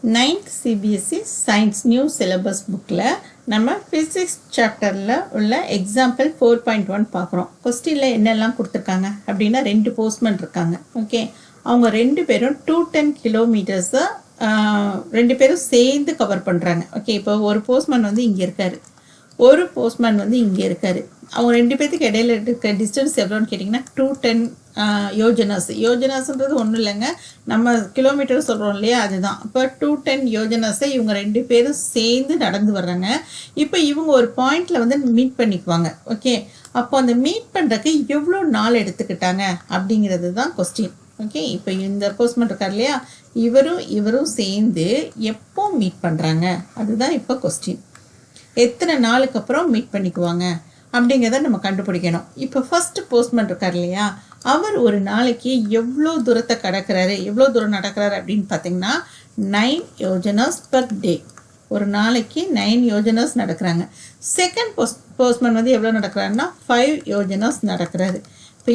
9th CBSE Science New Syllabus bookல நம்ம Physics chapterல உள்ள example 4.1 பார்க்குறோம். கொஸ்டின்ல என்னெல்லாம் கொடுத்துருக்காங்க அப்படின்னா ரெண்டு போஸ்ட்மேன் இருக்காங்க. ஓகே, அவங்க ரெண்டு பேரும் 210 கிலோமீட்டர்ஸை ரெண்டு பேரும் சேர்ந்து கவர் பண்ணுறாங்க. ஓகே, இப்போ ஒரு போஸ்ட்மேன் வந்து இங்கே இருக்காரு, ஒரு போஸ்ட்மேன் வந்து இங்கே இருக்காரு. அவங்க ரெண்டு பேர்த்துக்கு இடையில இருக்க டிஸ்டன்ஸ் எவ்வளோன்னு கேட்டிங்கன்னா 210 யோஜனாஸ். யோஜனாஸ்ன்றது ஒன்றும் இல்லைங்க, நம்ம கிலோமீட்டர் சொல்கிறோம் இல்லையா, அதுதான். இப்போ 210 யோஜனாஸை இவங்க ரெண்டு பேரும் சேர்ந்து நடந்து வர்றாங்க. இப்போ இவங்க ஒரு பாயிண்டில் வந்து மீட் பண்ணிக்குவாங்க. ஓகே, அப்போ அந்த மீட் பண்ணுறதுக்கு எவ்வளோ நாள் எடுத்துக்கிட்டாங்க அப்படிங்கிறது தான் கொஸ்டின். ஓகே, இப்போ இந்த போஸ்ட்மேன் இருக்கார் இல்லையா, இவரும் சேர்ந்து எப்போ மீட் பண்ணுறாங்க அதுதான் இப்போ கொஸ்டின். எத்தனை நாளுக்கு அப்புறம் மீட் பண்ணிக்குவாங்க அப்படிங்கிறத நம்ம கண்டுபிடிக்கணும். இப்போ ஃபர்ஸ்ட் போஸ்ட்மேன் இருக்கார் இல்லையா, அவர் ஒரு நாளைக்கு எவ்வளோ தூரத்தை கடக்கிறாரு, எவ்வளோ தூரம் நடக்கிறாரு அப்படின்னு பார்த்தீங்கன்னா 9 யோஜனாஸ் பர் டே. ஒரு நாளைக்கு 9 யோஜனாஸ் நடக்கிறாங்க. செகண்ட் போஸ்ட்மேன் வந்து எவ்வளோ நடக்கிறாருன்னா 5 யோஜனாஸ் நடக்கிறாரு. இப்போ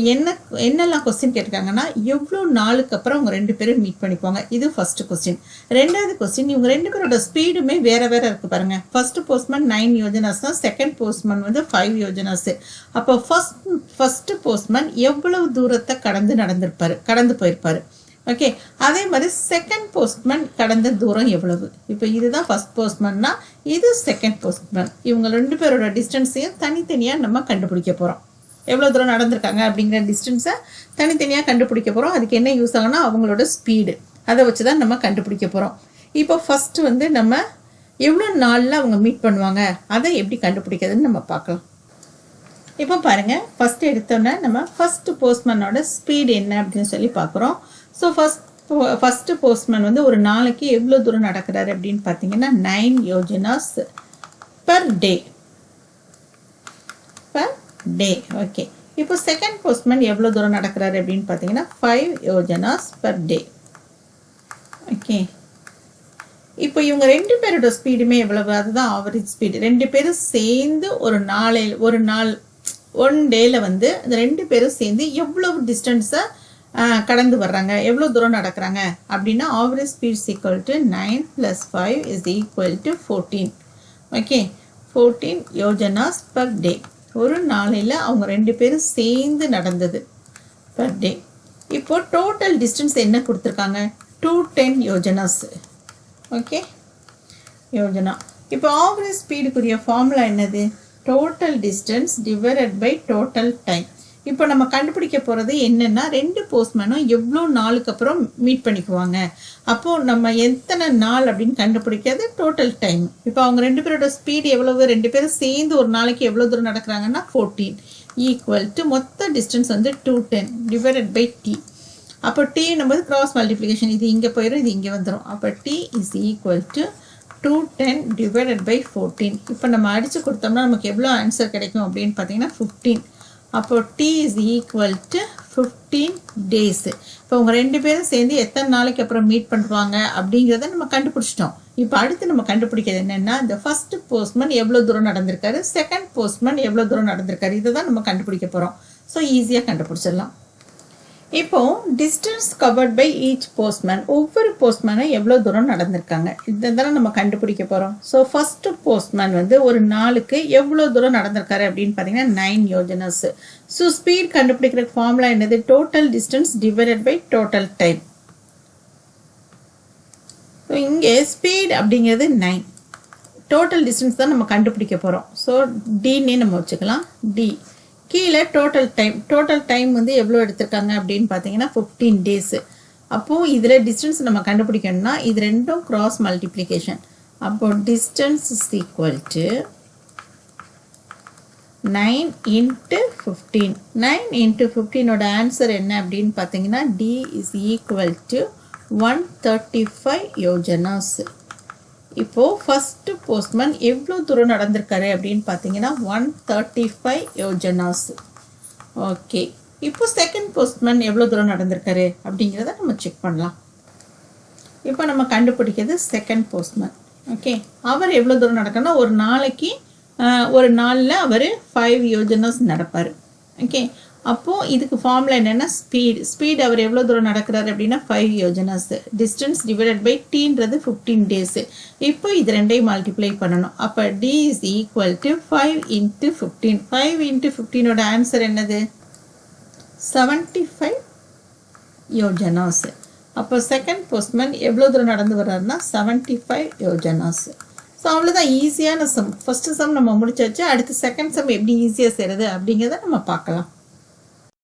என்னெல்லாம் கொஸ்டின் கேட்டிருக்காங்கன்னா எவ்வளோ நாளுக்கு அப்புறம் அவங்க ரெண்டு பேரும் மீட் பண்ணிக்குவாங்க, இது ஃபர்ஸ்ட் கொஸ்டின். ரெண்டாவது கொஸ்டின், இவங்க ரெண்டு பேரோட ஸ்பீடுமே வேற வேற இருக்கு பாருங்க. ஃபர்ஸ்ட் போஸ்ட்மேன் 9 யோஜனாஸ் தான், செகண்ட் போஸ்ட்மேன் வந்து 5 யோஜனாஸ். அப்போ ஃபர்ஸ்ட் போஸ்ட்மேன் எவ்வளவு தூரத்தை கடந்து போயிருப்பாரு. ஓகே, அதே மாதிரி செகண்ட் போஸ்ட்மேன் கடந்த தூரம் எவ்வளவு. இப்போ இதுதான் ஃபர்ஸ்ட் போஸ்ட்மேன்னா, இது செகண்ட் போஸ்ட்மேன். இவங்க ரெண்டு பேரோட டிஸ்டன்ஸையும் தனித்தனியாக நம்ம கண்டுபிடிக்க போகிறோம். எவ்வளோ தூரம் நடந்திருக்காங்க அப்படிங்கிற டிஸ்டன்ஸை தனித்தனியாக கண்டுபிடிக்க போகிறோம். அதுக்கு என்ன யூஸ் ஆகுனா அவங்களோட ஸ்பீடு, அதை வச்சு தான் நம்ம கண்டுபிடிக்க போகிறோம். இப்போ ஃபஸ்ட்டு வந்து நம்ம எவ்வளோ நாளில் அவங்க மீட் பண்ணுவாங்க அதை எப்படி கண்டுபிடிக்கிறதுன்னு நம்ம பார்க்கலாம். இப்போ பாருங்கள், ஃபஸ்ட்டு எடுத்தோன்னே நம்ம ஃபஸ்ட்டு போஸ்ட்மேனோட ஸ்பீடு என்ன அப்படின்னு சொல்லி பார்க்குறோம். ஸோ ஃபஸ்ட்டு போஸ்ட்மேன் வந்து ஒரு நாளைக்கு எவ்வளோ தூரம் நடக்கிறாரு அப்படின்னு பார்த்தீங்கன்னா 9 யோஜனாஸ் பர் டே. டே. ஓகே, இப்போ செகண்ட் போஸ்ட்மேன் எவ்வளோ தூரம் நடக்கிறாரு அப்படின்னு பார்த்தீங்கன்னா 5 யோஜனாஸ் பர் டே. ஓகே, இப்போ இவங்க ரெண்டு பேரோட ஸ்பீடுமே எவ்வளவு, அதுதான் ஆவரேஜ் ஸ்பீடு. ரெண்டு பேரும் சேர்ந்து ஒன் டேல வந்து அந்த ரெண்டு பேரும் சேர்ந்து எவ்வளவு டிஸ்டன்ஸை கடந்து வர்றாங்க, எவ்வளோ தூரம் நடக்கிறாங்க அப்படின்னா average speed equal to 9 + 5 is equal to 14. Okay, 14 yojanas per day. ஒரு நாளையில் அவங்க ரெண்டு பேரும் சேர்ந்து நடந்தது பர் டே. இப்போ டோட்டல் டிஸ்டன்ஸ் என்ன கொடுத்துருக்காங்க, 210 யோஜனாஸ். ஓகே, யோஜனா. இப்போ ஆவரேஜ் ஸ்பீடுக்குரிய ஃபார்முலா என்னது, total distance divided by total time. இப்போ நம்ம கண்டுபிடிக்க போகிறது என்னென்னா ரெண்டு போஸ்ட்மேனும் எவ்வளோ நாளுக்கு அப்புறம் மீட் பண்ணிக்குவாங்க. அப்போது நம்ம எத்தனை நாள் அப்படின்னு கண்டுபிடிக்கிறது டோட்டல் டைம். இப்போ அவங்க ரெண்டு பேரோட ஸ்பீடு எவ்வளவு, ரெண்டு பேரும் சேர்ந்து ஒரு நாளைக்கு எவ்வளோ தூரம் நடக்கிறாங்கன்னா 14 ஈக்குவல் டு மொத்த டிஸ்டன்ஸ் வந்து 210 டிவைடட் பை டி. அப்போ டி நம்ம கிராஸ் மல்டிப்ளிகேஷன், இது இங்கே போயிடும், இது இங்கே வந்துடும். அப்போ D is equal to 210 divided by 14. இப்போ நம்ம அடித்து கொடுத்தோம்னா நமக்கு எவ்வளோ ஆன்சர் கிடைக்கும் அப்படின்னு பார்த்தீங்கன்னா 15. அப்போ D is equal to 15 days. இப்போ அவங்க ரெண்டு பேரும் சேர்ந்து எத்தனை நாளைக்கு அப்புறம் மீட் பண்ணுவாங்க அப்படிங்கிறத நம்ம கண்டுபிடிச்சிட்டோம். இப்போ அடுத்து நம்ம கண்டுபிடிக்கிறது என்னென்னா இந்த ஃபர்ஸ்ட் போஸ்ட்மேன் எவ்வளோ தூரம் நடந்திருக்காரு, செகண்ட் போஸ்ட்மேன் எவ்வளோ தூரம் நடந்திருக்காரு, இதை தான் நம்ம கண்டுபிடிக்க போகிறோம். ஸோ ஈஸியாக கண்டுபிடிச்சிடலாம். இப்போ distance covered by each postman, ஒவ்வொரு போஸ்ட்மேனும் எவ்வளோ தூரம் நடந்திருக்காங்க இதை தானே நம்ம கண்டுபிடிக்க போகிறோம். ஸோ ஃபர்ஸ்ட் போஸ்ட்மேன் வந்து ஒரு நாளுக்கு எவ்வளோ தூரம் நடந்திருக்காரு அப்படின்னு பார்த்தீங்கன்னா 9 யோஜனாஸ். ஸோ ஸ்பீட் கண்டுபிடிக்கிற ஃபார்முலா என்னது, total distance divided by total time. So இங்கே ஸ்பீட் அப்படிங்கிறது 9, டோட்டல் டிஸ்டன்ஸ் தான் நம்ம கண்டுபிடிக்க போகிறோம். ஸோ டின்னே நம்ம வச்சுக்கலாம், டி. கீழே டோட்டல் டைம் வந்து எவ்வளோ எடுத்திருக்காங்க அப்படின்னு பார்த்தீங்கன்னா 15 டேஸு. அப்போது இதில் டிஸ்டன்ஸ் நம்ம கண்டுபிடிக்கணும்னா இது ரெண்டும் கிராஸ் மல்டிப்ளிகேஷன். அப்போது டிஸ்டன்ஸ் இஸ் ஈக்குவல் டு 9 × 15. 9 × 15ஓட ஆன்சர் என்ன அப்படின்னு பார்த்தீங்கன்னா d is equal to 135 yojanas. இப்போது ஃபஸ்ட்டு போஸ்ட்மேன் எவ்வளோ தூரம் நடந்திருக்காரு அப்படின்னு பார்த்தீங்கன்னா 135 யோஜனாஸ். ஓகே, இப்போ செகண்ட் போஸ்ட்மேன் எவ்வளோ தூரம் நடந்திருக்காரு அப்படிங்கிறத நம்ம செக் பண்ணலாம். இப்போ நம்ம கண்டுபிடிக்கிறது செகண்ட் போஸ்ட்மேன். ஓகே, அவர் எவ்வளோ தூரம் நடக்கணும்னா ஒரு நாளில் அவர் 5 யோஜனாஸ் நடப்பார். ஓகே, அப்போது இதுக்கு ஃபார்முலா என்னென்னா ஸ்பீட் அவர் எவ்வளோ தூரம் நடக்கிறார் அப்படின்னா 5 யோஜனாஸ். டிஸ்டன்ஸ் டிவைடட் பை டீன்றது 15 டேஸு. இப்போ இது ரெண்டையும் மல்டிப்ளை பண்ணணும். அப்போ D is equal to 5 into 15. 5 into 15ஓட ஆன்சர் என்னது? 75 யோஜனாஸ். அப்போ செகண்ட் போஸ்ட்மேன் எவ்வளோ தூரம் நடந்து வர்றாருன்னா 75 யோஜனாஸ். ஸோ அவ்வளோதான், ஈஸியான சம். ஃபஸ்ட்டு சம் நம்ம முடிச்சாச்சு. அடுத்து செகண்ட் சம் எப்படி ஈஸியாக செய்கிறது அப்படிங்கிறத நம்ம பார்க்கலாம்.